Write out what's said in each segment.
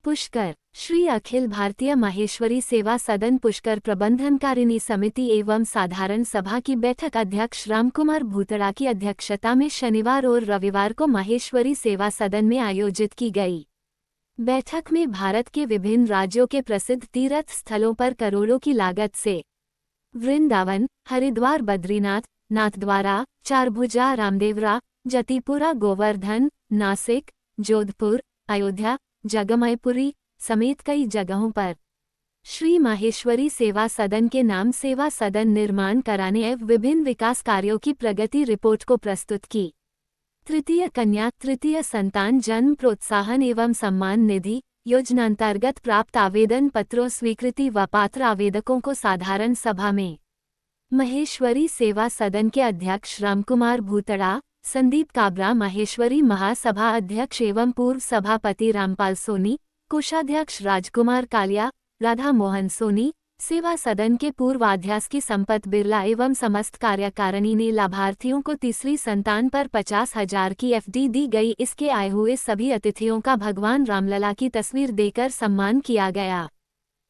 पुष्कर श्री अखिल भारतीय माहेश्वरी सेवा सदन पुष्कर प्रबंधनकारिणी समिति एवं साधारण सभा की बैठक अध्यक्ष रामकुमार भूतड़ा की अध्यक्षता में शनिवार और रविवार को माहेश्वरी सेवा सदन में आयोजित की गई। बैठक में भारत के विभिन्न राज्यों के प्रसिद्ध तीर्थ स्थलों पर करोड़ों की लागत से वृंदावन, हरिद्वार, बद्रीनाथ, नाथद्वारा, चारभुजा, रामदेवरा, जतिपुरा, गोवर्धन, नासिक, जोधपुर, अयोध्या, जगमयपुरी समेत कई जगहों पर श्री माहेश्वरी सेवा सदन के नाम सेवा सदन निर्माण कराने एवं विभिन्न विकास कार्यों की प्रगति रिपोर्ट को प्रस्तुत की। तृतीय कन्या तृतीय संतान जन्म प्रोत्साहन एवं सम्मान निधि योजनांतर्गत प्राप्त आवेदन पत्रों स्वीकृति व पात्र आवेदकों को साधारण सभा में माहेश्वरी सेवा सदन के अध्यक्ष रामकुमार भूतड़ा, संदीप काबरा, माहेश्वरी महासभा अध्यक्ष एवं पूर्व सभापति रामपाल सोनी, कोषाध्यक्ष राजकुमार कालिया, राधा मोहन सोनी, सेवा सदन के पूर्व अध्यक्ष की संपत बिरला एवं समस्त कार्यकारिणी ने लाभार्थियों को तीसरी संतान पर 50,000 की एफडी दी गई। इसके आए हुए सभी अतिथियों का भगवान रामलला की तस्वीर देकर सम्मान किया गया।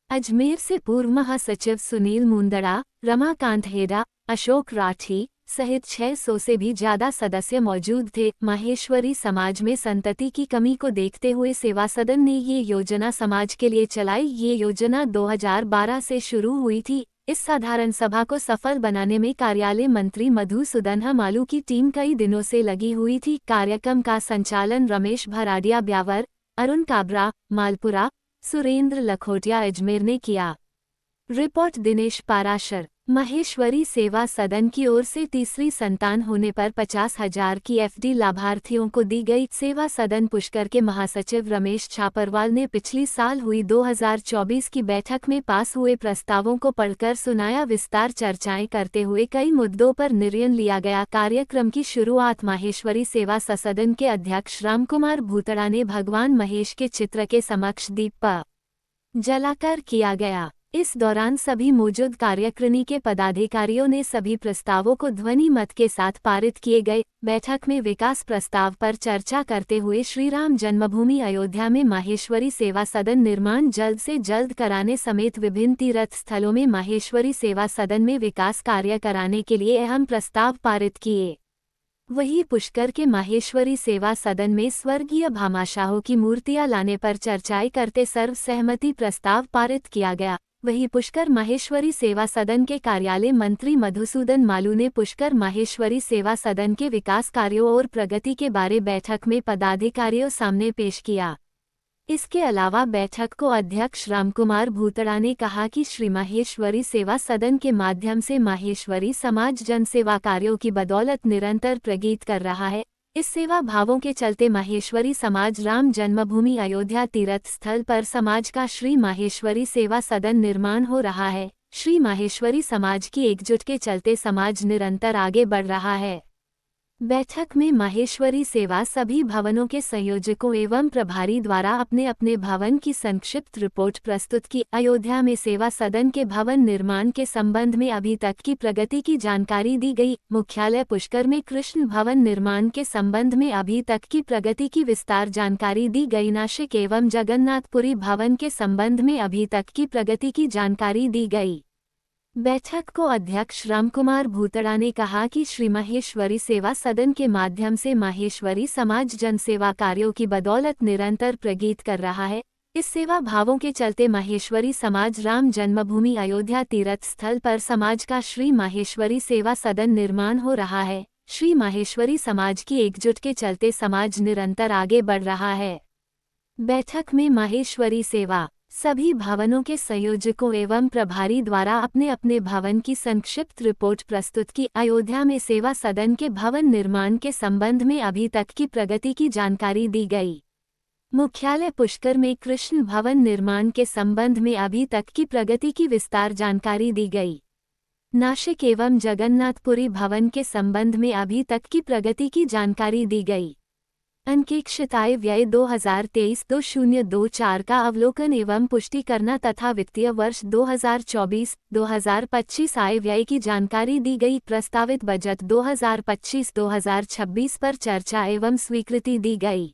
अजमेर से पूर्व महासचिव सुनील मुंदड़ा, रमाकांत हेडा, अशोक राठी सहित 600 से भी ज्यादा सदस्य मौजूद थे। माहेश्वरी समाज में संतति की कमी को देखते हुए सेवा सदन ने ये योजना समाज के लिए चलाई। ये योजना 2012 से शुरू हुई थी। इस साधारण सभा को सफल बनाने में कार्यालय मंत्री मधुसूदन मालू की टीम कई दिनों से लगी हुई थी। कार्यक्रम का संचालन रमेश भराडिया ब्यावर, अरुण काबरा मालपुरा, सुरेंद्र लखोटिया अजमेर ने किया। रिपोर्ट दिनेश पाराशर। माहेश्वरी सेवा सदन की ओर से तीसरी संतान होने पर 50,000 की एफडी लाभार्थियों को दी गई। सेवा सदन पुष्कर के महासचिव रमेश छापरवाल ने पिछली साल हुई 2024 की बैठक में पास हुए प्रस्तावों को पढ़कर सुनाया। विस्तार चर्चाएं करते हुए कई मुद्दों पर निर्णय लिया गया। कार्यक्रम की शुरुआत माहेश्वरी सेवा सदन के अध्यक्ष रामकुमार भूतड़ा ने भगवान महेश के चित्र के समक्ष दीप जलाकर किया गया। इस दौरान सभी मौजूद कार्यकारिणी के पदाधिकारियों ने सभी प्रस्तावों को ध्वनि मत के साथ पारित किए गए। बैठक में विकास प्रस्ताव पर चर्चा करते हुए श्री राम जन्मभूमि अयोध्या में माहेश्वरी सेवा सदन निर्माण जल्द से जल्द कराने समेत विभिन्न तीर्थ स्थलों में माहेश्वरी सेवा सदन में विकास कार्य कराने के लिए अहम प्रस्ताव पारित किए। वहीं पुष्कर के माहेश्वरी सेवा सदन में स्वर्गीय भामाशाह की मूर्तियां लाने पर चर्चाएं करते सर्वसहमति प्रस्ताव पारित किया गया। वहीं पुष्कर माहेश्वरी सेवा सदन के कार्यालय मंत्री मधुसूदन मालू ने पुष्कर माहेश्वरी सेवा सदन के विकास कार्यों और प्रगति के बारे बैठक में पदाधिकारियों सामने पेश किया। इसके अलावा बैठक को अध्यक्ष रामकुमार भूतड़ा ने कहा कि श्री माहेश्वरी सेवा सदन के माध्यम से माहेश्वरी समाज जनसेवा कार्यों की बदौलत निरंतर प्रगति कर रहा है। इस सेवा भावों के चलते माहेश्वरी समाज राम जन्मभूमि अयोध्या तीर्थ स्थल पर समाज का श्री माहेश्वरी सेवा सदन निर्माण हो रहा है। श्री माहेश्वरी समाज की एकजुट के चलते समाज निरंतर आगे बढ़ रहा है। बैठक में माहेश्वरी सेवा सभी भवनों के संयोजकों एवं प्रभारी द्वारा अपने अपने भवन की संक्षिप्त रिपोर्ट प्रस्तुत की। अयोध्या में सेवा सदन के भवन निर्माण के संबंध में अभी तक की प्रगति की जानकारी दी गई। मुख्यालय पुष्कर में कृष्ण भवन निर्माण के संबंध में अभी तक की प्रगति की विस्तार जानकारी दी गई। नासिक एवं जगन्नाथपुरी भवन के संबंध में अभी तक की प्रगति की जानकारी दी गई। बैठक को अध्यक्ष रामकुमार भूतड़ा ने कहा कि श्री माहेश्वरी सेवा सदन के माध्यम से माहेश्वरी समाज जनसेवा कार्यों की बदौलत निरंतर प्रगति कर रहा है। इस सेवा भावों के चलते माहेश्वरी समाज राम जन्मभूमि अयोध्या तीर्थ स्थल पर समाज का श्री माहेश्वरी सेवा सदन निर्माण हो रहा है। श्री माहेश्वरी समाज की एकजुट के चलते समाज निरंतर आगे बढ़ रहा है। बैठक में माहेश्वरी सेवा सभी भवनों के संयोजकों एवं प्रभारी द्वारा अपने अपने भवन की संक्षिप्त रिपोर्ट प्रस्तुत की। अयोध्या में सेवा सदन के भवन निर्माण के संबंध में अभी तक की प्रगति की जानकारी दी गई। मुख्यालय पुष्कर में कृष्ण भवन निर्माण के संबंध में अभी तक की प्रगति की विस्तार जानकारी दी गई। नासिक एवं जगन्नाथपुरी भवन के संबंध में अभी तक की प्रगति की जानकारी दी गई। अनपेक्षित आय व्यय 2023-2024 का अवलोकन एवं पुष्टि करना तथा वित्तीय वर्ष 2024-2025 आय व्यय की जानकारी दी गई। प्रस्तावित बजट 2025-2026 पर चर्चा एवं स्वीकृति दी गई।